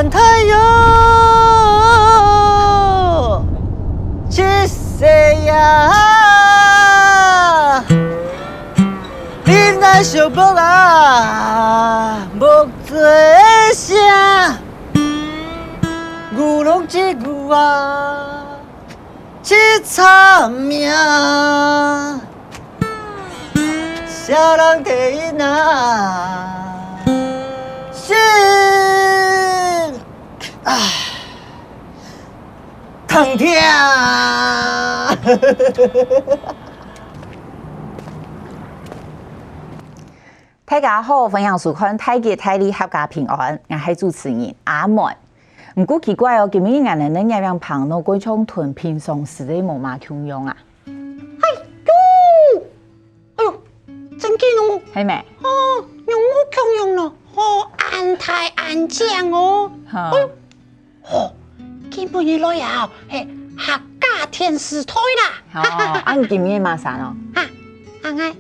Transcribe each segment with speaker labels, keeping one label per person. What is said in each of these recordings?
Speaker 1: 看太阳，七岁呀，你那小宝啊，木做声，牛龙之牛啊，七惨命，小人提那。疼痛。
Speaker 2: 大家好，欢迎收看《大吉大利合家平安》，我是主持人阿妹。唔过奇怪哦，今日俺们那样旁喏，嗰种屯平常时的冇嘛穷用啊。
Speaker 3: 哎呦，真紧哦，
Speaker 2: 系咪？
Speaker 3: 哦，用我穷用咯，哦，安泰安酱哦，哎呦，哦，今本日来啊，嘿，客家天使台啦，
Speaker 2: 哦，按今日嘛啥咯？
Speaker 3: 啊，我咪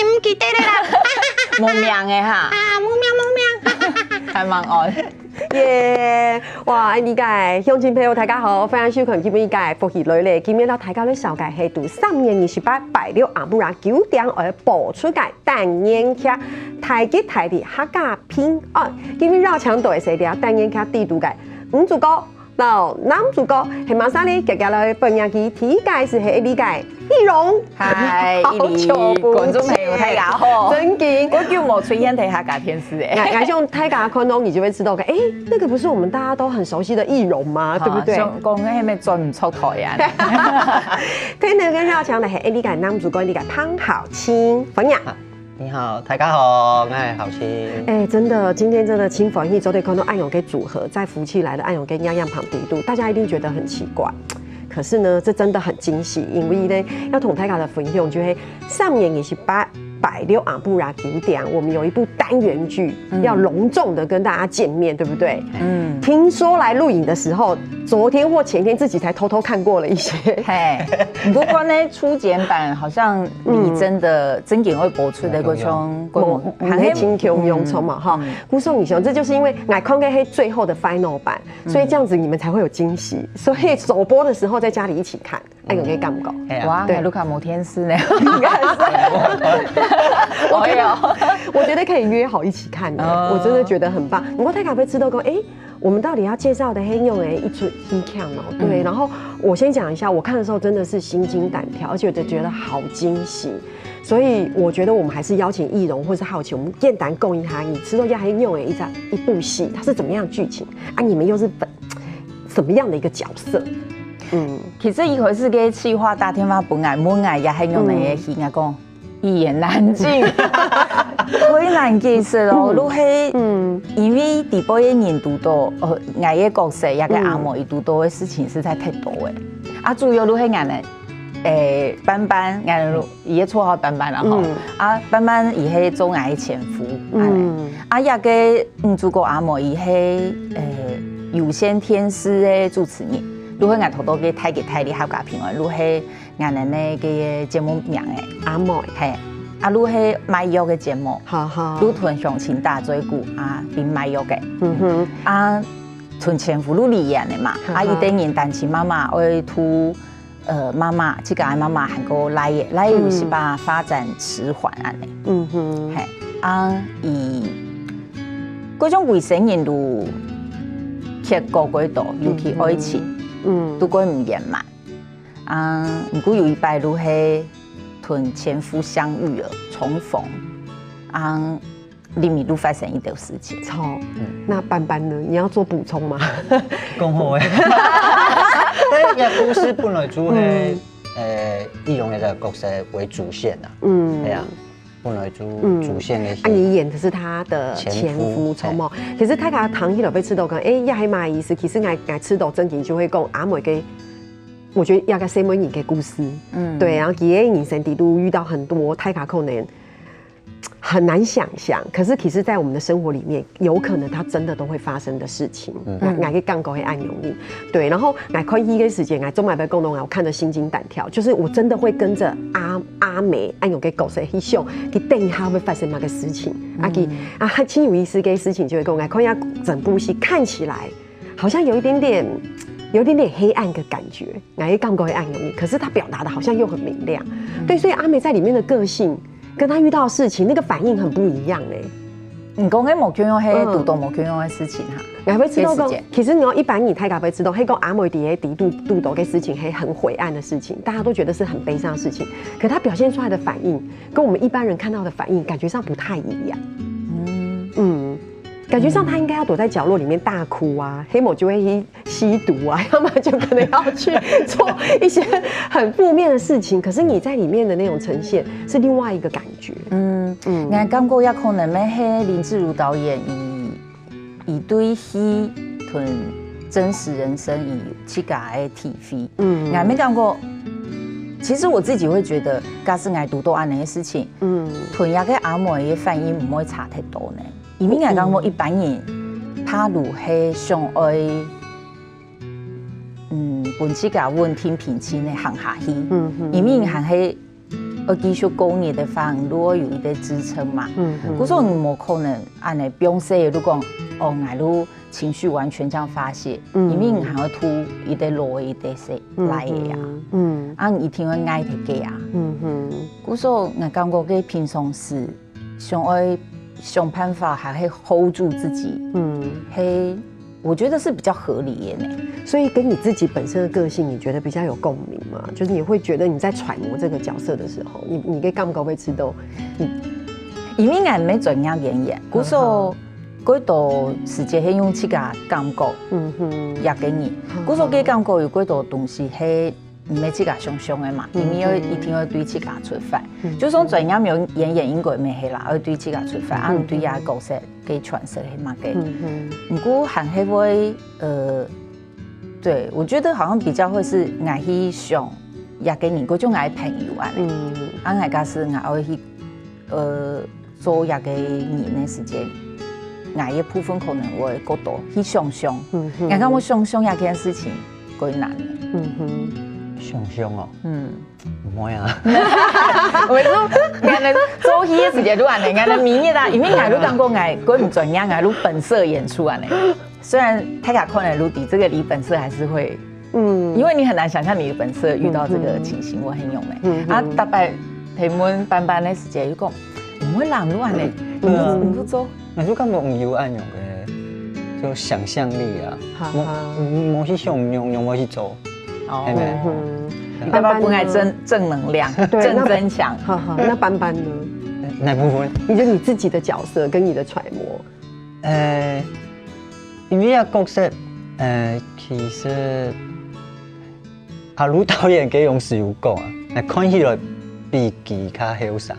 Speaker 3: 唔記得啦，
Speaker 2: 冇命嘅哈，
Speaker 3: 啊，冇命，
Speaker 2: 系蛮爱。
Speaker 4: 耶！哇，理解乡亲朋友大家好，欢迎收看今日嘅福喜女咧。今日咧大家咧小解係到3月28拜六下午然9點而播出嘅單元劇《大吉大利客家平安》。今日繞牆隊係啲單元劇地圖嘅女主角到男主角係馬莎咧，夾夾來分享佢體解是係理解易容，
Speaker 2: 係伊哩觀眾朋友大家好，
Speaker 4: 真嘅。
Speaker 2: 我叫冇出現睇客家天使誒。
Speaker 4: 俺用大家看到你就會知道嘅，哎，那個不是我們大家都很熟悉的易容嗎？對不對？
Speaker 2: 講嘅係咪轉唔出台啊？
Speaker 4: 今日跟繞牆嘅係理解男主角理解潘浩清分享。
Speaker 1: 你好，大家好，我係浩清。
Speaker 4: 哎，真的，今天真的清粉一周得看到暗涌给组合，在福气来的暗涌跟样样旁地度，大家一定觉得很奇怪。可是呢，这真的很惊喜，因为呢，要同大家的分享，就会上演28百六阿布拉9点，我们有一部单元剧，要隆重的跟大家见面，对不对？嗯。听说来录影的时候，昨天或前天自己才偷偷看过了一些。
Speaker 2: 嘿，不过呢，初剪版好像离真的真景会播出的嗰种，
Speaker 4: 很黑青 Q 庸葱嘛哈。姑送你兄，这就是因为我看个黑最后的 final 版，所以这样子你们才会有惊喜。所以首播的时候在家里一起看，那个可以干不搞？
Speaker 2: 哇，卢卡摩天师呢？
Speaker 4: 我觉得可以约好一起看的，我真的觉得很棒。不过太卡贝知道说，哎，我们到底要介绍的黑用哎一出一看哦，对。然后我先讲一下，我看的时候真的是心惊胆跳，而且我觉得好惊喜。所以我觉得我们还是邀请易容或是好奇，我们简单供一下，你知道要黑用哎一部戏，它是怎么样的剧情啊？你们又是什么样的一个角色？
Speaker 2: 嗯，其實一回是個企劃大天花本來本來也係用嚟嘅戲，我講一言難盡，好難解釋咯。如係因為第八個人讀到，我嘅角色也個阿嬤伊讀到嘅事情實在太多誒。啊，主要如係俺哋班班，俺伊嘅綽號班班啦吼，啊班班伊係做俺嘅前夫，啊也個女主角阿嬤伊係有線天師嘅主持人。如果我偷偷嘅睇嘅睇你客家平安，如係我哋呢個節目名嘅
Speaker 4: 阿妹
Speaker 2: 係啊，如係賣藥嘅節目，
Speaker 4: 好好，
Speaker 2: 如屯鄉親大嘴鼓啊，變賣藥嘅，啊屯前夫如李演嘅嘛，啊一定人單親媽媽會圖媽媽，即個媽媽韓國來有是把發展遲緩安尼，係啊以嗰種衛生人路劇過幾多，尤其愛情。都過唔圓滿，不過有一擺如係同前夫相遇了，重逢，裡面都發生一條事情。
Speaker 4: 好，那班班呢？你要做補充嗎？
Speaker 1: 恭賀誒！呢個故事本來主係易容嘅角色為主線啊，係啊。本來主線嘅戲，
Speaker 4: 你演的是他的前夫，錯冇？其實睇下唐一樓被吃到講，哎，也係蠻意思。其實我吃到真景就會講阿妹嘅，我覺得要個新聞嘅故事，對。然後佢嘅人生地都遇到很多太卡可能很难想象，可是其实，在我们的生活里面，有可能它真的都会发生的事情。我可以杠狗会按容易，对。然后我看一个时间，我中买被共同我看得心惊胆跳，就是我真的会跟着阿美按有给狗谁去想，去等一下会发生哪个事情。亲有意思的事情就会跟我看一下整部戏，看起来好像有一点点黑暗的感觉，哪一杠狗会按容易，可是他表达的好像又很明亮。对，所以阿美在里面的个性。跟他遇到的事情，那个反应很不一样哎。
Speaker 2: 你讲迄无强用迄独栋无强用的事情哈，
Speaker 4: 你会知道讲，其实你要一般你太敢会知道，迄个阿妹底底度斗的事情，嘿很晦暗的事情，大家都觉得是很悲伤的事情，可他表现出来的反应，跟我们一般人看到的反应，感觉上不太一样。感觉上他应该要躲在角落里面大哭啊，黑某就会去吸毒啊，要么就可能要去做一些很负面的事情。可是你在里面的那种呈现是另外一个感觉。
Speaker 2: 我感觉也可能咩，迄林志儒导演以对戏同真实人生以去改的体会。我没感觉。其实我自己会觉得，假使我读到安那些事情，同样个阿妹的反应不会差太多呢。因为我感觉一般人，他如係想愛，本自家穩定平靜的行下去，因為行係要繼續工業的方路有一個支撐嘛。故說你冇可能按你表示如果我如情緒完全這樣發泄，因為你還要吐一個路一個說來的呀，一定會愛的嘅呀。故說我感覺個平常時想愛。想辦法還會 hold 住自己，我覺得是比較合理耶呢。
Speaker 4: 所以跟你自己本身的個性，你覺得比較有共鳴嗎？就是你會覺得你在揣摩這個角色的時候，你嘅感覺會知道，
Speaker 2: 因為我沒專業演員，故說嗰度時間係用自己感覺，也給你，故說嘅感覺有嗰度東西係。唔係自家想象的嘛，因為要一定要對自家出發。就算專業有演員應該沒係啦，要對自家出發，對呀角色給詮釋係嘛嘅。不過還係會對，我覺得好像比較會是我去想也給你嗰種愛朋友啊，我假使我去做也給你的時間，我一部分可能會過多去想象，我講我想象一件事情幾難嘅。
Speaker 1: 想象哦，唔會啊。
Speaker 2: 我說，我做戲嘅時間都安尼，我迷嘢啦，因為我都感覺我唔專業，我本色演出安尼。雖然大家可能底這個離本色還是會，因為你很難想象你的本色遇到這個情形，我很勇誒。大概佢們班嘅時間，又講唔會讓你安尼，唔不做。
Speaker 1: 我就感覺唔要按用嘅，就想象力啊，冇去想用冇去做。
Speaker 2: 爸爸不愛正能量，正增強。
Speaker 4: 那班班呢？
Speaker 1: 哪部分？
Speaker 4: 你覺得你自己的角色跟你的揣摩？
Speaker 1: 因為啊角色，其實阿盧導演給用時有講啊，看起來比其他瀟灑。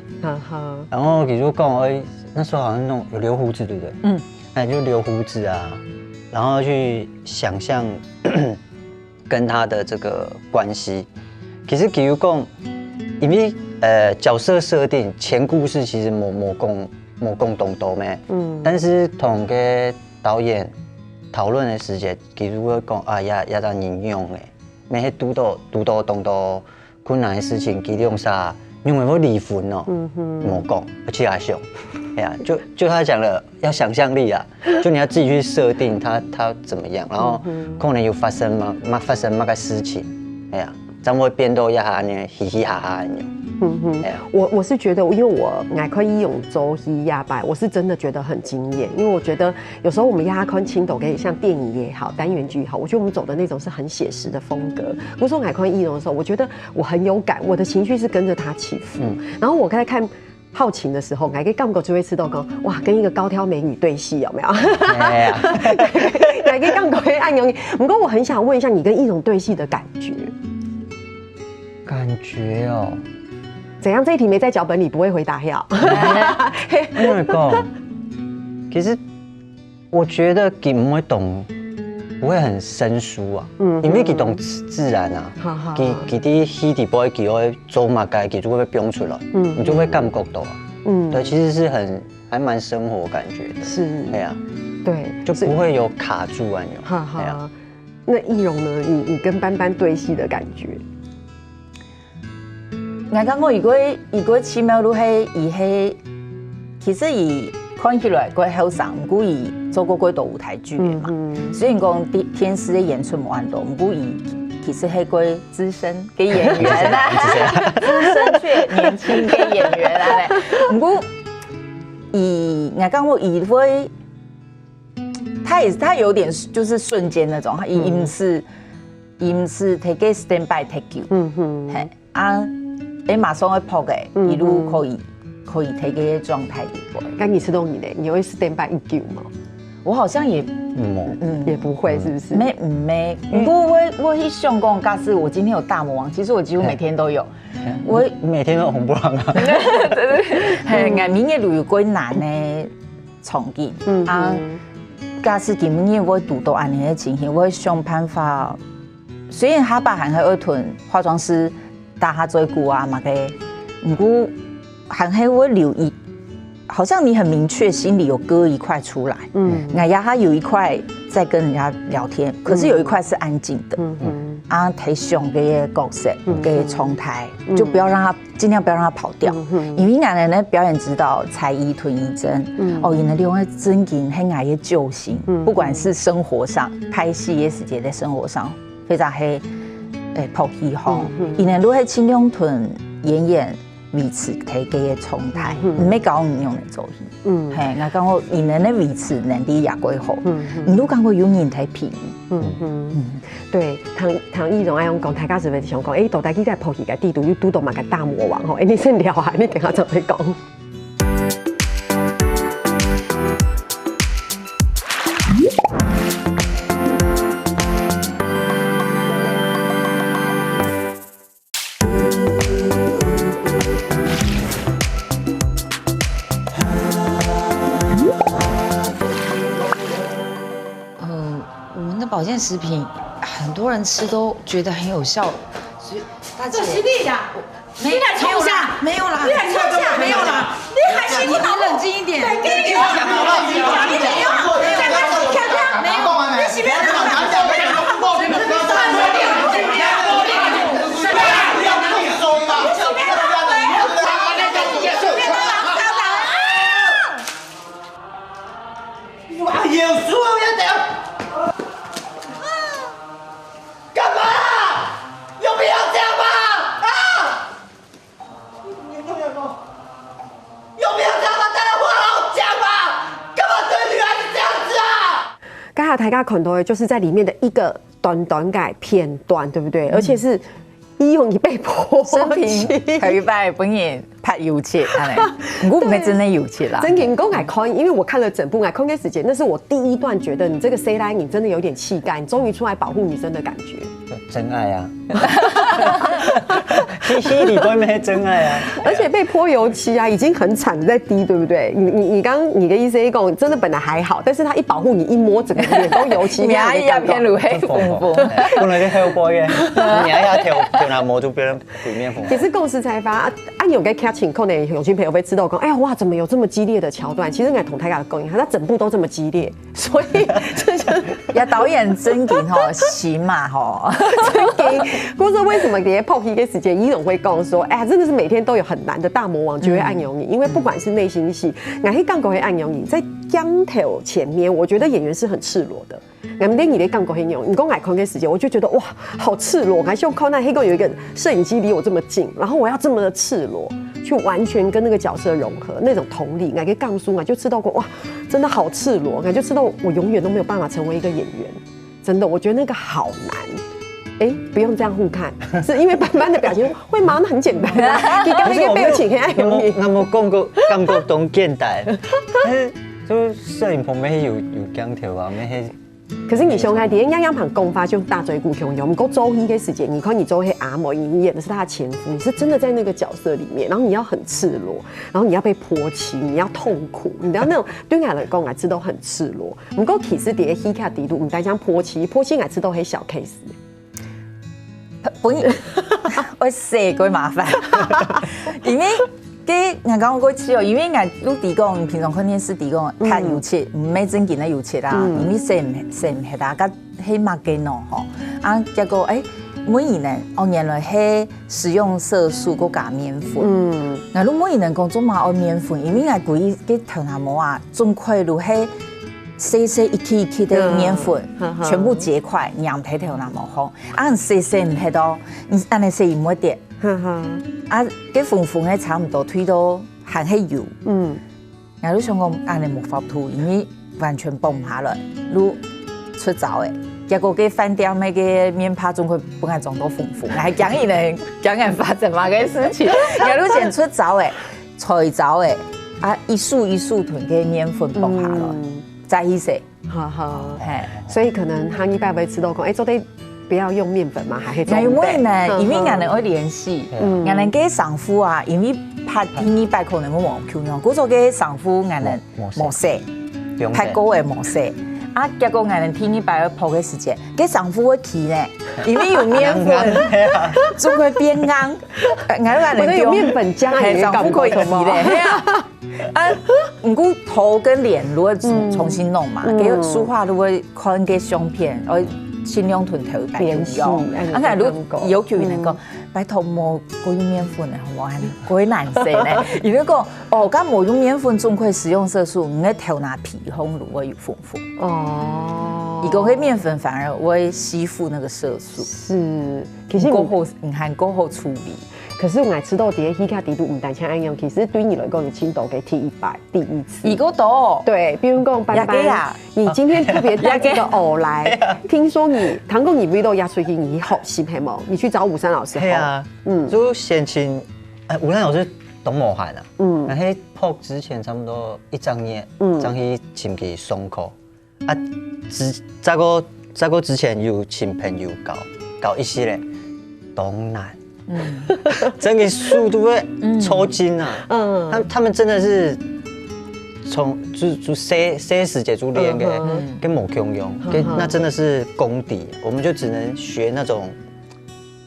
Speaker 1: 然後其實講，那時候好像那種有留鬍子，對不對？就留鬍子啊，然後去想象。跟他的這個關係，其實譬如講，因為角色設定前故事其實冇講東多咩，但是同個導演討論的時間，其實會講啊也當引用嘅，咩喺拄到東多困難的事情，佢用啥用乜離婚哦，冇講，而且還凶，哎呀，就他講了要想象力啊，就你要自己去設定他怎麼樣，然後可能有發生乜個事情，哎呀，咱會變到一下呢嘻嘻哈哈咁樣。
Speaker 4: 我是覺得，因為我愛看義勇周戲亞拜，我是真的覺得很驚豔，因為我覺得有時候我們亞看青島可以像電影也好，單元劇也好，我覺得我們走的那種是很寫實的風格。我說愛看義勇的時候，我覺得我很有感，我的情緒是跟着他起伏。然後我在看浩晴的時候，我給感覺就會知道講，哇，跟一個高挑美女對戲有沒有？我給感覺按鈕。不過我很想問一下你跟義勇對戲的感覺。
Speaker 1: 感覺哦。
Speaker 4: 怎樣？這一題沒在腳本裡，不會回答呀。
Speaker 1: 因為講，其實我覺得佢唔會懂，不會很生疏啊。因為佢懂自然啊。佢啲戲底部佢會做乜嘅，佢就會表出來，你就會感覺到啊。对，其实是还蛮生活感觉的，
Speaker 4: 是，
Speaker 1: 对啊，
Speaker 4: 对，
Speaker 1: 就不会有卡住按钮。
Speaker 4: 哈哈，那易容呢？你跟班班对戏的感觉？
Speaker 2: 我感觉如果奇妙如嘿，其实伊看起来过后生，不过伊做过几多舞台剧的嘛。虽然讲天师的演出无按多，不过伊其实迄过资深嘅演员啦，资深却年轻嘅演员啦。不过我感觉伊会，他有点就是瞬间那种，伊唔是 take stand by take you， 嘿啊，马上会扑嘅，一路可以take嘅状态里过。
Speaker 4: 刚你吃东西嘞，你会 stand by 1 吗？
Speaker 2: 我好像也
Speaker 4: 也不会，是不是？
Speaker 2: 没。不过我去想讲，假使我今天有大魔王，其实我几乎每天都有。
Speaker 1: 我每天都红不让啊。
Speaker 2: 对，眼明嘅旅游过难的重建啊，假使今年我拄到安尼的情形，我会想办法。虽然他把韩黑二屯化妆师搭他最久啊嘛个，不过韩黑我留意。好像你很明确，心里有割一块出来。那他有一块在跟人家聊天，可是有一块是安静的。啊，太凶给角色，给重台，就不要让他尽量不要让他跑掉。因为俺的表演指导才艺屯一真，哦，因为另外真紧很爱的救星，不管是生活上拍戏也是觉在生活上非常黑，跑起吼，因为如果青龙屯演。维持提给的重台，唔要搞唔用嚟做戏。係我講我現人咧維持能力也幾好。你都講過有人睇片。
Speaker 4: 對，唐易容愛用講大家是咪想講？到底佢在鋪戲嘅地圖要拄到嘛個大魔王吼？你先聊下，你等下再嚟講。
Speaker 2: 保健食品很多人吃都觉得很有效，所以大姐，
Speaker 3: 你来冲下，
Speaker 2: 没有啦，
Speaker 3: 你来冲下，没有啦，你还是你
Speaker 2: 冷静一点，
Speaker 3: 对，跟你讲，你没有，再把自己看看，没有，你随便拿。
Speaker 4: 大家看到的就是在里面的一个短改片段，对不对？而且是易容易被泼
Speaker 2: 生平头一摆本也拍油漆，我不会真的油漆啦。
Speaker 4: 真的，我爱看，因为我看了整部，爱看的时间，那是我第一段觉得你这个 C line 你真的有点气概，你终于出来保护女生的感觉。
Speaker 1: 真爱啊！戏里都没真爱啊！
Speaker 4: 而且被泼油漆啊，已经很惨的在滴，对不对？你的意思是讲，真的本来还好，但是他一保护你，一摸整个脸都油漆，
Speaker 2: 你还要偏乳黑风风，
Speaker 1: 本来就黑波耶，你还要调那摸住别人里面风。
Speaker 4: 也是共识才发，有个 catching 可能有些朋友会知道讲，哎呀哇，怎么有这么激烈的桥段？其实我同台下的供应，他整部都这么激烈，所以这就
Speaker 2: 呀导演真劲吼，行嘛吼。
Speaker 4: 或者为什么连泡皮的时间，易容会跟我说，哎呀，真的是每天都有很难的大魔王就会暗涌你，因为不管是内心戏，哪些杠狗会暗涌你，在江头前面，我觉得演员是很赤裸的。我们连你的杠狗很有，你跟我看的时间，我就觉得哇，好赤裸，还希望靠那黑狗有一个摄影机离我这么近，然后我要这么的赤裸，去完全跟那个角色融合，那种同理，我跟杠叔，我就知道过哇，真的好赤裸，我就知道我永远都没有办法成为一个演员，真的，我觉得那个好难。不用这样互看，是因为班班的表情会吗？那很简单啊，你刚刚表情很爱有你。
Speaker 1: 那么讲过感觉都简单，但是就摄影棚没有讲头啊，没。
Speaker 4: 可是你熊孩底样旁公发就大嘴骨熊有，我们够周一的时间，你看你周黑阿嬷，你演的是他的前夫，你是真的在那个角色里面，然后你要很赤裸，然后你要被泼漆，你要痛苦，你要那种对我来讲，我知都很赤裸。我们够其实底黑卡底度，你单讲泼漆，我知都很小 case。
Speaker 2: 本我写过麻烦，因为给我讲过去哦，因为我都提供平常看电视提供看油漆，唔咩真紧的油漆啦，因为洗唔黑啦，甲黑马给喏吼，啊结果每一年原来黑食用色素佮加面粉，那如每一年工作嘛爱面粉，因为我故意给头那膜啊，种块如黑细一颗一颗的面粉，全部结块，酿睇头那膜好，啊细唔黑到，安尼细唔会跌。啊，佮粉的差唔多，推到含迄油。然後你想講安尼冇法度，因為完全崩下來，你出走的。結果佮飯店那個面趴總會本來裝到粉，還講伊呢，講人發生嘛個事情。然後你先出走的，才走的，啊一束一束囤個面粉崩下來，再去洗。
Speaker 4: 所以可能行一拜會知道講，做得。不要用面粉嘛，还是
Speaker 2: 因为呢，因为我们会联系，我们给丈夫啊，因为拍天一拜可能我冇求用，故做给丈夫我们冇洗，拍高的冇洗，啊，结果我们天一拜要泡嘅时间，给丈夫会起呢，因为有面粉，就会变硬，
Speaker 4: 我有面粉浆也
Speaker 2: 丈夫可以起嘞，啊，不过头跟脸如果重新弄嘛，给梳化如果看给相片，尽量囤头联系，啊，看如有叫人講，拜託冇嗰種面粉咧，好唔好？嗰啲難食咧。如果講哦，咁冇用面粉總會食用色素，你嘅頭拿皮紅如果有豐富。哦，如果嗰面粉反而會吸附那個色素。
Speaker 4: 是，其實
Speaker 2: 過後你看過後處理。
Speaker 4: 可是我愛知道啲希卡底都唔單單按用，其實對你來講，你青島給T100第一次。
Speaker 2: 一個多。
Speaker 4: 對，比如講班班，你今天特別帶這個偶來，聽說你唐公你不都壓出去，你好心黑冇？你去找武山老師。
Speaker 1: 係啊，就先請武山老師懂無限啊，但係泡之前差不多1整年，將去請佢鬆口啊，再過之前有請朋友搞一系列東南。整個速度會抽筋啊！他們真的是從就塞時間就練跟某功用，那真的是功底，我們就只能學那種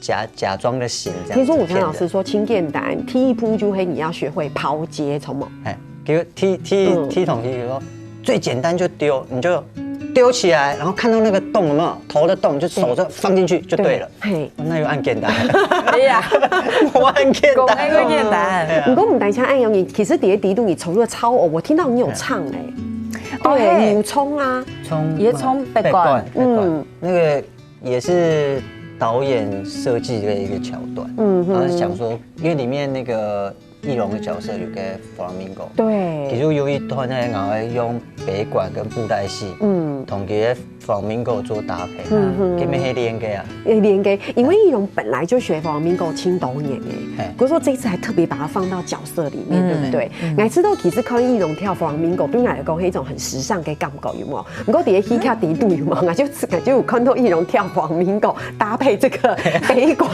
Speaker 1: 假裝的型。
Speaker 4: 聽說武山老師說輕簡單，踢一鋪就會你要學會拋接，從冇？
Speaker 1: 哎，給踢桶踢說最簡單就丟，你就。丢起來，然後看到那個洞有沒有頭的洞，就手就放進去就對了。嘿，那又按簡單。
Speaker 2: 哎呀，
Speaker 1: 我按簡單，
Speaker 2: 講個簡單。
Speaker 4: 如果唔單槍按用，你其實底下底度你投入了超偶，我聽到你有唱對，牛蔥啊，
Speaker 2: 也蔥白罐，
Speaker 1: 那個也是導演設計的一個橋段。然後想說，因為裡面那個易容的角色有個弗朗明哥，
Speaker 4: 對，
Speaker 1: 其實有一段咧，我會用北管跟布袋戲，同佢弗朗明哥做搭配，佢咪係連嘅啊？
Speaker 4: 連嘅，因為易容本來就學弗朗明哥青導演誒，不過說這次還特別把它放到角色裡面，對不對？我知道其實看易容跳弗朗明哥對我來講係一種很時尚嘅感覺，有冇？不過底下戲卡底度有冇？我就有看到易容跳弗朗明哥搭配這個北管，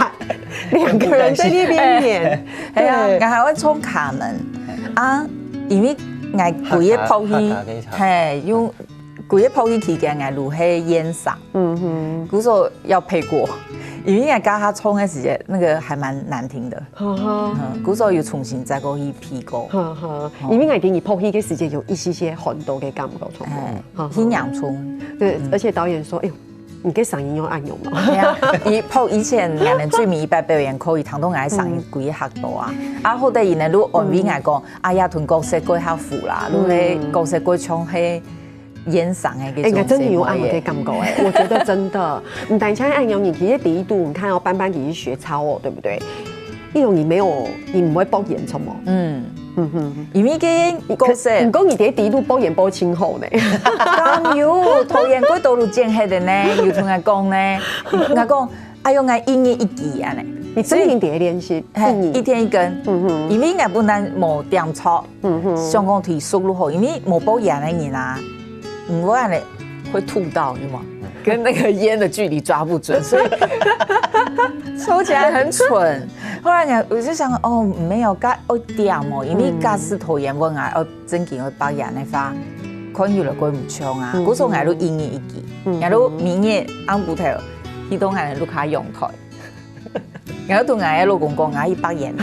Speaker 4: 兩個人在那邊演，
Speaker 2: 係啊，我還會衝卡門啊，因為我規個鋪戲係用。規個鋪戲期間，我錄係煙嗓，故說要配過，因為我教他衝的時間，那個還蠻難聽的，故說要重新再過去批過。
Speaker 4: 因為我給你鋪戲的時間有一些很多的感覺出來，
Speaker 2: 很洋蔥。
Speaker 4: 對，而且導演說，哎呦，你嘅嗓音要按用嘛？
Speaker 2: 係啊，以前我哋最迷一般表演可以聽到我嘅嗓音幾嚇到啊！啊，後來呢，如按邊嚟講，哎呀，同角色過較富啦，如係角色過唱係。煙嗓我
Speaker 4: 真的有按我嘅感覺我覺得真的，唔單槍按用，你其實第一度你看到班班其實學超哦，對不對？易容你唔會博演出嘛？因為角色，唔講你第一度博演博清好呢，
Speaker 2: 咁有導演嗰道路正係的呢，要同我講呢，我講哎呦，我一年一季啊呢，
Speaker 4: 你真係第一練習，
Speaker 2: 一天一根，因為我本來冇點錯，上講提速度好，因為冇博演嘅人啊。我按嘞會吐到，有嗎？跟那個煙的距離抓不準，所以抽起來很蠢。後來我就想，哦，沒有加我點哦，因為加斯頭煙我嗌我真見我把煙嚟發，看起來鬼唔搶啊。嗰時候嗌到一年一季，嗌到明年按不頭，佢都嗌嚟錄下陽台。我同我老公講，我100元，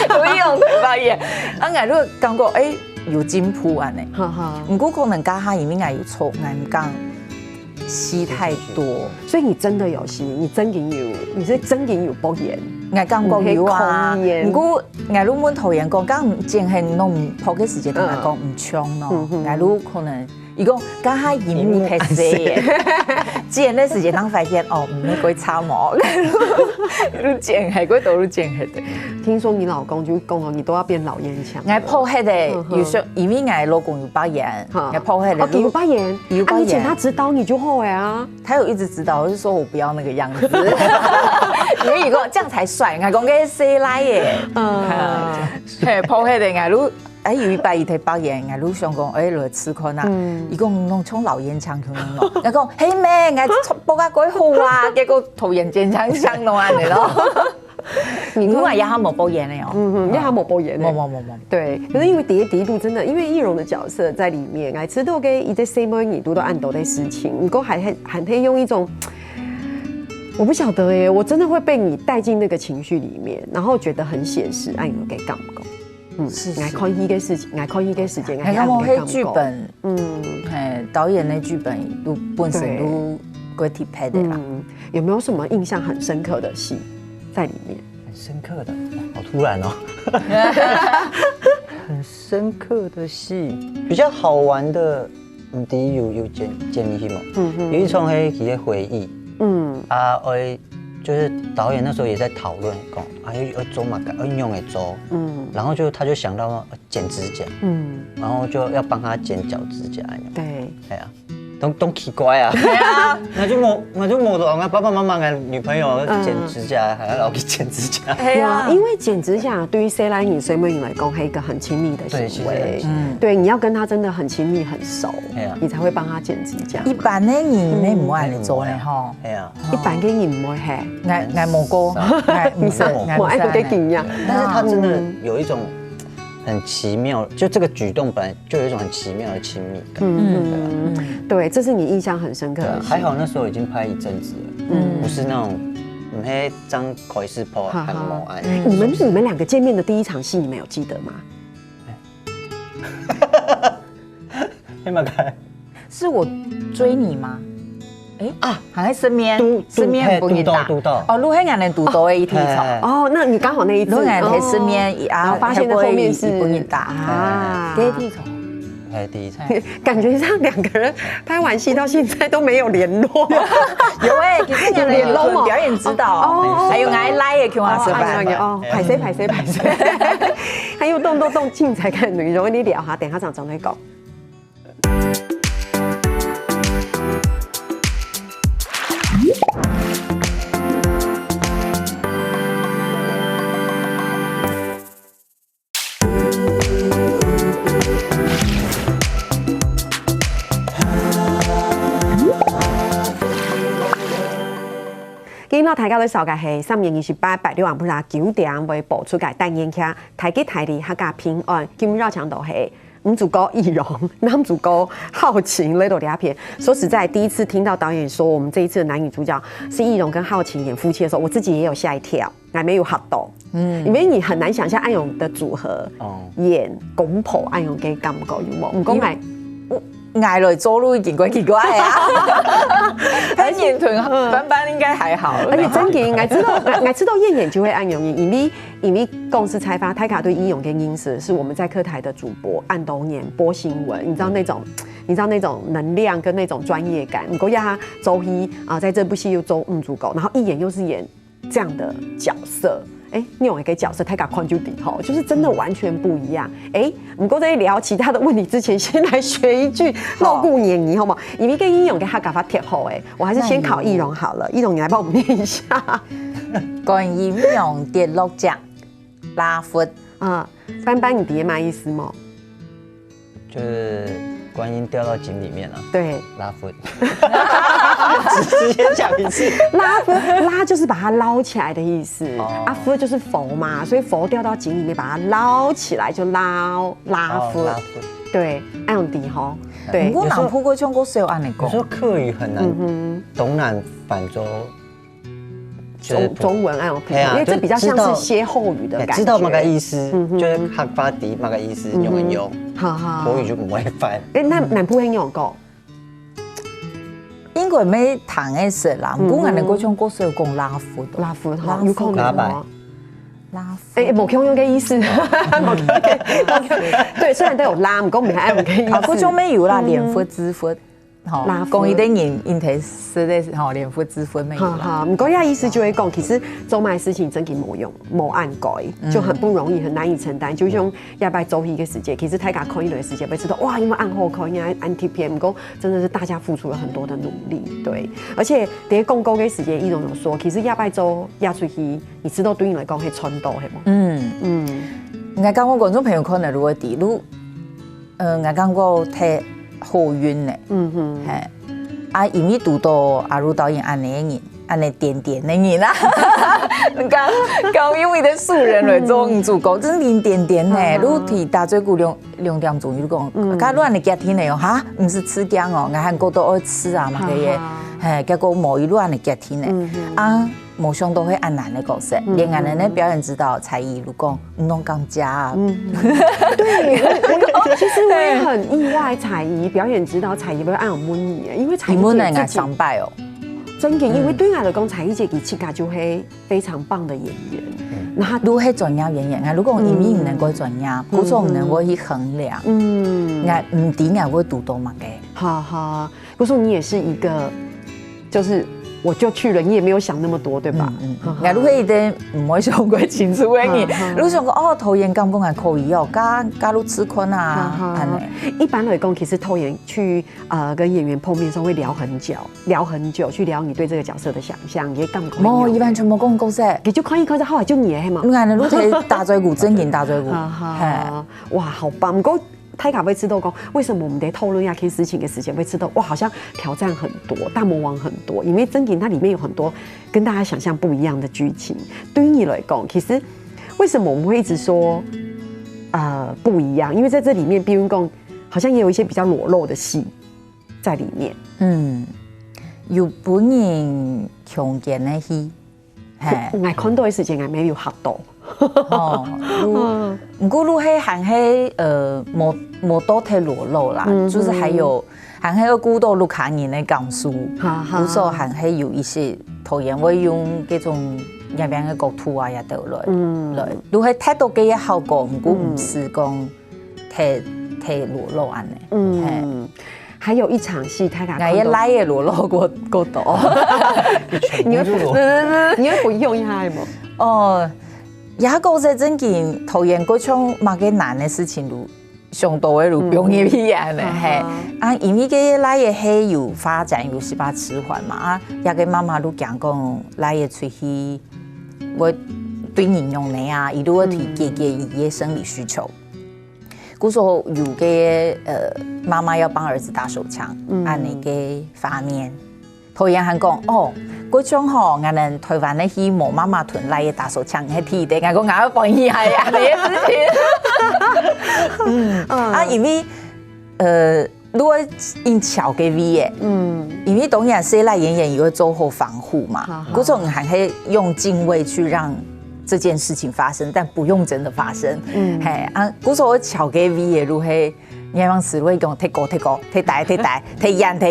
Speaker 2: 我用100元，啊，我都感覺有進步啊呢。不過可能家下因為我有錯，我唔講吸太多，
Speaker 4: 所以你真的有吸，你真嘅有，你是真嘅有保鹽。
Speaker 2: 我感覺有啊，不過我都問導演講，講淨係弄泡嘅時間同我講唔長咯，我都可能。如果家下熒幕太細，剪的時間當發現哦，唔係鬼差毛，都剪係嗰度都剪係的。
Speaker 4: 聽說你老公就講哦，你都要變老煙槍。
Speaker 2: 我泡黑的，有時因為我老公有把眼，我泡黑的。
Speaker 4: 哦，有把眼，有把眼。你請他指導你就好啊。
Speaker 2: 他有一直指導，我就說我不要那個樣子，因為如果這樣才帥。我講嘅誰來耶？泡黑的我都。有一擺伊睇白眼，我都想講，來試看啊！伊講弄衝老煙槍佢弄，我講嘿咩，我播下鬼好啊，結果頭煙煙槍槍弄安尼咯。你話一下冇播眼了哦，
Speaker 4: 一下冇播眼，
Speaker 2: 冇。
Speaker 4: 對，可是因為第一度真的，因為易容的角色在裡面，I知道嘅伊在什麼你都按到的事情，你講還可以用一種。我不曉得耶，我真的會被你帶進那個情緒裡面，然後覺得很寫實，按有給感覺。愛看伊嘅事情，愛看伊嘅時間，
Speaker 2: 愛看我迄劇本，導演的劇本都本身都鬼體拍的啦。
Speaker 4: 有沒有什麼印象很深刻的戲在裡面？
Speaker 1: 很深刻的，好突然哦。很深刻的戲，比較好玩的，第一有建立戲嘛，有一場迄個回憶，就是導演那時候也在討論，講要做嘛，要用來做，然後他就想到剪指甲，然後就要幫他剪腳指甲，
Speaker 4: 對，
Speaker 1: 係啊，都奇怪啊，係啊，我就冇同我爸爸媽媽嘅女朋友剪指甲，還要去剪指甲，
Speaker 4: 係啊，因為剪指甲對於誰來你水美影來講係一個很親密的行為，對，你要跟他真的很親密很熟，你才會幫他剪指甲。
Speaker 2: 一般的人你唔愛嚟做咧，嗬，
Speaker 1: 係啊，
Speaker 4: 一般嘅人唔會係，
Speaker 2: 我冇過，
Speaker 4: 我愛佢嘅經驗，
Speaker 1: 但是他真的有一種很奇妙，就這個舉動本來就有一種很奇妙的親密感。
Speaker 4: 對，這是你印象很深刻的。
Speaker 1: 還好那時候已經拍一陣子了，不是那種唔係張凱視拍韓某愛。
Speaker 4: 你們兩個見面的第一場戲，你們有記得嗎？
Speaker 1: 黑馬凱，
Speaker 2: 是我追你嗎？好像身邊不一打哦，陸黑眼的獨到的一天場
Speaker 4: 哦，那你剛好那一次，
Speaker 2: 陸黑眼喺身邊然後發現後面是不一打
Speaker 4: 啊，
Speaker 2: 第一場，
Speaker 1: 第一場，
Speaker 4: 感覺上兩個人拍完戲到現在都沒有聯絡，
Speaker 2: 有其實有聯絡表演指導，還有愛拉嘅叫我吃飯，
Speaker 4: 哦，排誰，還有動精彩嘅內容，你聊下，等下長會講。今日大家都收嘅係3月28日晚上9點會播出嘅單元劇《台吉台里客家平安》，今日要講到係女主角易容、男主角浩晴呢度兩片。說實在，第一次聽到導演說我們這一次的男女主角是易容跟浩晴演夫妻的時候，我自己也有嚇一跳，還沒有嚇到。因為你很難想象安容的組合演公婆安容嘅感覺有冇？唔講係。
Speaker 2: 捱來做都見怪奇怪啊！跟演團班應該還好，
Speaker 4: 而且真嘅，我知道演就會按容易，因為公司採訪泰卡對易容跟英時是我們在客台的主播按導演播新聞，你知道那種能量跟那種專業感。不過要他周一啊，在這部戲又做女主角，然後一演又是演這樣的角色。你有一個角色太搞寬就底吼，就是真的完全不一樣。不過在聊其他的問題之前，先來學一句老古年語好嗎？因為跟易容給他搞法貼好我還是先考易容好了。易容，你來幫我們念一下。
Speaker 2: 關於易容跌落井拉闊
Speaker 4: 啊，班你底下意思嗎？
Speaker 1: 就是觀音掉到井裡面了。
Speaker 4: 對，
Speaker 1: 拉闊。直接講一次。拉就是把它撈起來的意思。佛就是佛嘛，所以佛掉到井裡面，把它撈起來就拉佛。對，按用底吼。對。
Speaker 2: 我南埔嗰種歌是有按嚟講。
Speaker 1: 有時候客語很難東南反州
Speaker 4: 中文哎，因为这比较像是歇后语的感觉，
Speaker 1: 知道那个意思，就是客家底那个意思用一用，国语就唔会翻。
Speaker 4: 那南部很用过。
Speaker 2: 因為咩糖嘅食啦，唔過人哋嗰種歌詞講拉夫，
Speaker 4: 拉夫有可能嗎？
Speaker 2: 拉夫，
Speaker 4: 冇強用嘅意思，對，雖然都有拉，唔過唔係愛用嘅意思。
Speaker 2: 嗰種咩有啦，連夫支夫。講一啲人睇是咧，連夫支夫咩有啦。
Speaker 4: 唔過呀，意思就會講，其實做埋事情真係冇用，冇按改，就很不容易，很難以承擔。就像要拜周一個時間，其實大家看一段時間，會知道哇，因為按後看，因為按 TPM，唔過真的是大家付出了很多的努力，對。而且喺公告嘅時間，一種有說，其實要拜周要出去，你知道對你嚟講係傳導係冇？
Speaker 2: 我講我觀眾朋友可能如果啲，我講我睇。好運咧，係因為讀到阿魯導演安尼嘅人，安尼點點嘅人啦，講因為啲素人嚟做主角，真係點點咧，你睇大嘴骨2點鐘，你講，假如安尼夾天嚟哦，嚇，唔是吃姜哦，我韓國都愛吃啊嘛嘅嘢，係結果冇一路安尼夾天咧，啊。冇想到會安難的角色，連安難的表演指導才藝，如果唔弄講假啊。
Speaker 4: 對，其實我也很意外，才藝表演指導才藝會按有滿意，因為才藝
Speaker 2: 姐自己上拜哦，
Speaker 4: 真嘅，因為對我來講，才藝姐佢自己就係非常棒的演員。
Speaker 2: 那如果係專業演員啊，如果演員唔能夠專業，嗰種唔能夠去衡量，唔抵我會讀到乜嘅。
Speaker 4: 哈哈，嗰種你也是一個，就是。我就去了，你也沒有想那麼多，對吧？
Speaker 2: 我如果一定唔會想過清楚嘅嘢，如果想講哦，投演感覺還可以哦，加入吃坤啊，
Speaker 4: 一般來講，其實投演去跟演員碰面的時候會聊很久，去聊你對這個角色的想象，也感覺。
Speaker 2: 冇，一般全部講故事，
Speaker 4: 你就可以看到後來就你係嘛？
Speaker 2: 你看你睇大嘴骨，真勁大嘴骨，
Speaker 4: 哇，好棒！泰卡會知道講，為什麼我們得討論亞 K 事情的時間會知道哇，好像挑戰很多，大魔王很多，因為真嘅它裡面有很多跟大家想象不一樣的劇情。對於你來講，其實為什麼我們會一直說不一樣？因為在這裡面，比如講，好像也有一些比較裸露的戲在裡面。
Speaker 2: 有本人強健的戲，
Speaker 4: 我看到的時間我沒有學到。
Speaker 2: 唔過路係還係冇多太裸露啦，就是還有還係個古道路卡人的講述，有時候還係有一些導演會用嗰種入邊嘅角度啊，也得來，路係太多嘅效果，唔過唔是講太裸露安尼。
Speaker 4: 還有一場戲，泰卡
Speaker 2: 我一拉也裸露過多，
Speaker 4: 你會不用一下冇？
Speaker 2: 哦。也個在真見投演嗰種乜嘅難嘅事情路，上到嘅路容易批人咧，係啊，因為嘅拉嘢係有發展有18遲緩嘛，啊，也個媽媽都講拉嘢出去，我對人用你啊，一路去解伊嘅生理需求。嗰時候有嘅媽媽要幫兒子打手槍，按你嘅畫面，投演還講哦。嗰種吼，我哋台灣嘅戲冇媽媽團來嘅打手槍，係睇的，我講我放棄係啊呢啲事情。因為如果因巧嘅 V 嘅，因為當然誰來演員也會做好防護嘛，嗰種還係用敬畏去讓這件事情發生，但不用真的發生。係嗰種巧嘅 V 嘅，如係。你往時會講睇過睇大睇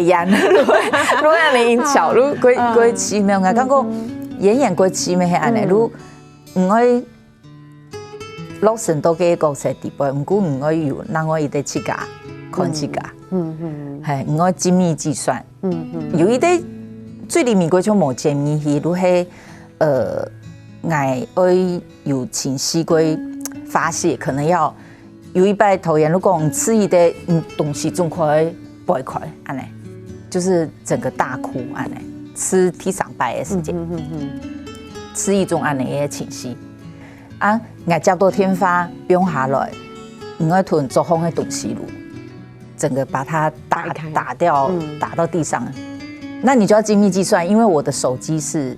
Speaker 2: 人，如果你演巧，如佢奇妙啊，感覺演員佢奇妙係安尼，如唔可以落成到嘅角色地步，唔過唔可以有，讓我一啲自家看自家，係唔可以精密計算，有一啲最裡面嗰種冇精密戲，如係愛有情緒佢發洩，可能要。有一擺投演，如果你吃一啲東西，總可以爆開，安尼，就是整個大哭安尼，吃第3擺嘅時間，吃一種安尼嘅情緒，啊，我接到天花飆下來，我囤作風嘅東西路，整個把它打掉，打到地上，那你就要精密計算，因為我的手機是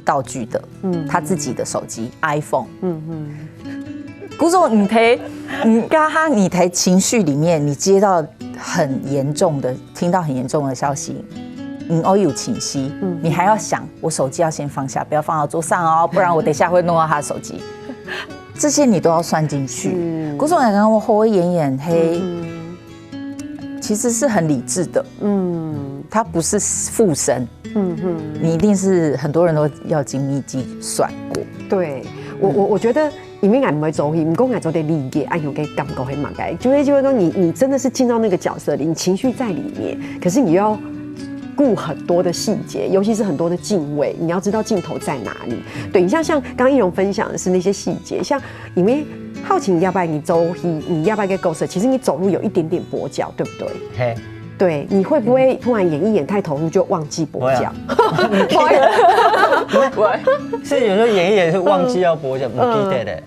Speaker 2: 道具的，他自己的手機 iPhone。嗰種你睇情緒裡面，你接到很嚴重的，聽到很嚴重的消息，我有情绪，你还要想我手机要先放下，不要放到桌上哦，不然我等一下会弄到他的手机。这些你都要算进去。古总刚刚我后演黑，其实是很理智的，他不是附身，你一定是很多人都要精密计算过。
Speaker 4: 对，我觉得。因为俺唔会做戏，唔讲俺做得理解，俺有给感觉很满该，就是说你真的是进到那个角色里，你情绪在里面，可是你要顾很多的细节，尤其是很多的敬畏，你要知道镜头在哪里。对，你像刚奕蓉分享的是那些细节，像因为好奇你要不要你走戏，你要不要给构思，其实你走路有一点点跛脚，对不对？嘿。对，你会不会突然演一演太投入就忘记跛脚？
Speaker 1: 是有时候演一演是忘记要跛脚，不记得的。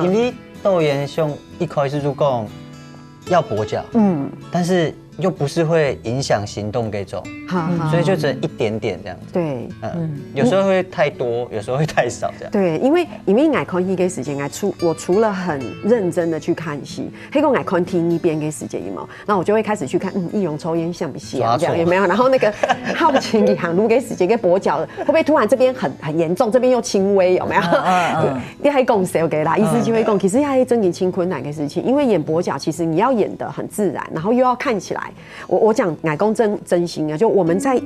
Speaker 1: 因为导演上一开始就讲要跛脚，但是又不是会影响行动这种，所以就只能一点点这样子。
Speaker 4: 对，
Speaker 1: 有时候会太多，有时候会太少这样。
Speaker 4: 对，因为爱看戏给时间，我除了很认真的去看戏，黑个爱看听一遍给时间嘛，然后我就会开始去看，奕蓉抽烟像不像这样有没有？然后那个好奇一行路给时间给跛脚的，会不会突然这边很严重，这边又轻微有没有？你还讲谁给啦？意思就会讲，其实还真的挺困难的事情，因为演跛脚，其实你要演得很自然，然后又要看起来。我讲爱公真心啊，就我们在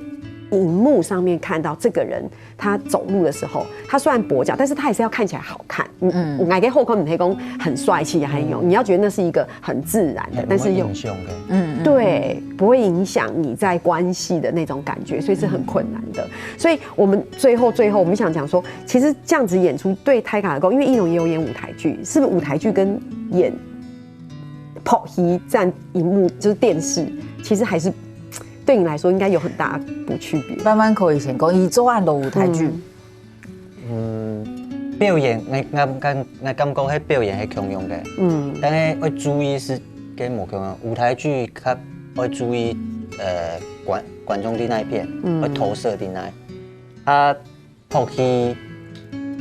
Speaker 4: 荧幕上面看到这个人，他走路的时候，他虽然跛脚，但是他还是要看起来好看。爱给后空你公很帅气，很有，你要觉得那是一个很自然的，但是又对，不会影响你在关系的那种感觉，所以是很困难的。所以我们最后我们想讲说，其实这样子演出对泰卡的够，因为奕蓉也有演舞台剧，是不是舞台剧跟演跑戏站荧幕就是电视，其实还是对你来说应该有很大不区别。
Speaker 2: 慢慢可以先讲，以做案的舞台剧，
Speaker 1: 表演我感觉迄表演係強用嘅，但係要注意是嘅無強用。舞台劇較要注意觀眾啲那一邊，要投射啲那，跑戲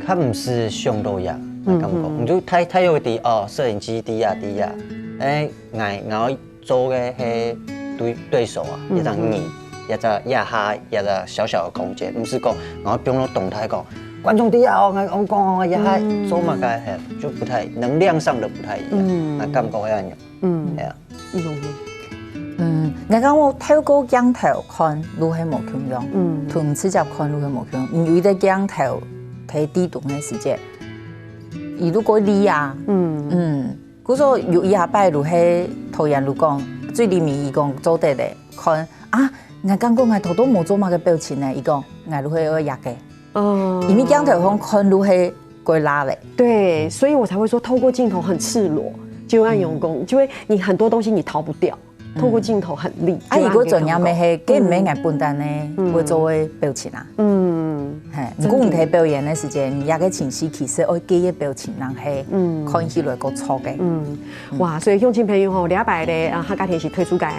Speaker 1: 較唔是上到呀，感覺，你就太有啲攝影機啲呀。我做嘅係對手啊，一張你，一隻壓下一個小小的空間，唔是講我用咗動態講觀眾啲呀，我講我壓下做嘛嘅係就不太能量上的不太一樣，那感覺係咁樣，係啊。
Speaker 2: 我講我透過鏡頭看如何無強用，同直接看如何無強用，因為啲鏡頭睇地動嘅時間，如果你啊，嗰個有一下擺如係導演如講，最裡面伊講做得咧，看啊，我感覺我頭都冇做乜嘅表情咧，伊講我如何要壓嘅，因為鏡頭看如何過拉咧。
Speaker 4: 對，所以我才會說透過鏡頭很赤裸，就按用功，就會你很多東西你逃不掉。透過鏡頭很利。
Speaker 2: 如果盡量咪係幾唔係眼笨蛋咧，會做嘅表情啊。係，如果唔睇表演嘅時間，也個情緒其實愛記嘅表情，人係看起來個錯嘅。
Speaker 4: 哇！所以鄉親朋友吼，禮拜咧客家電視推出嘅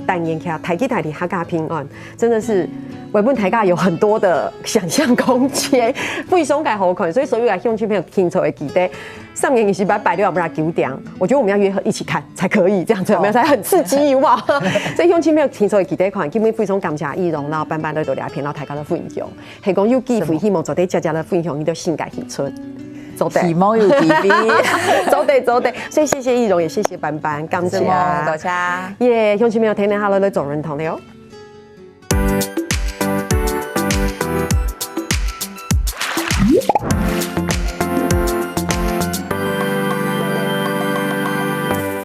Speaker 4: 單元劇《台基台的客家平安》，真的是為本台家有很多的想象空間，非常嘅好看。所以所有嘅鄉親朋友聽出會記得。上面也是擺6不啦9點，我覺得我們要約合一起看才可以，這樣子有沒有才很刺激有冇？所以鄉親朋友聽說會記得看，基本非常感謝奕蓉，然後班都對兩篇，然後大家都分享，係講有機會希望做啲家的分享，你都性感獻出，做得。
Speaker 2: 希望有機會，
Speaker 4: 做得。所以謝謝奕蓉，也謝謝班，感謝。
Speaker 2: 多謝。
Speaker 4: 耶，鄉親朋友聽下，我哋做認同了。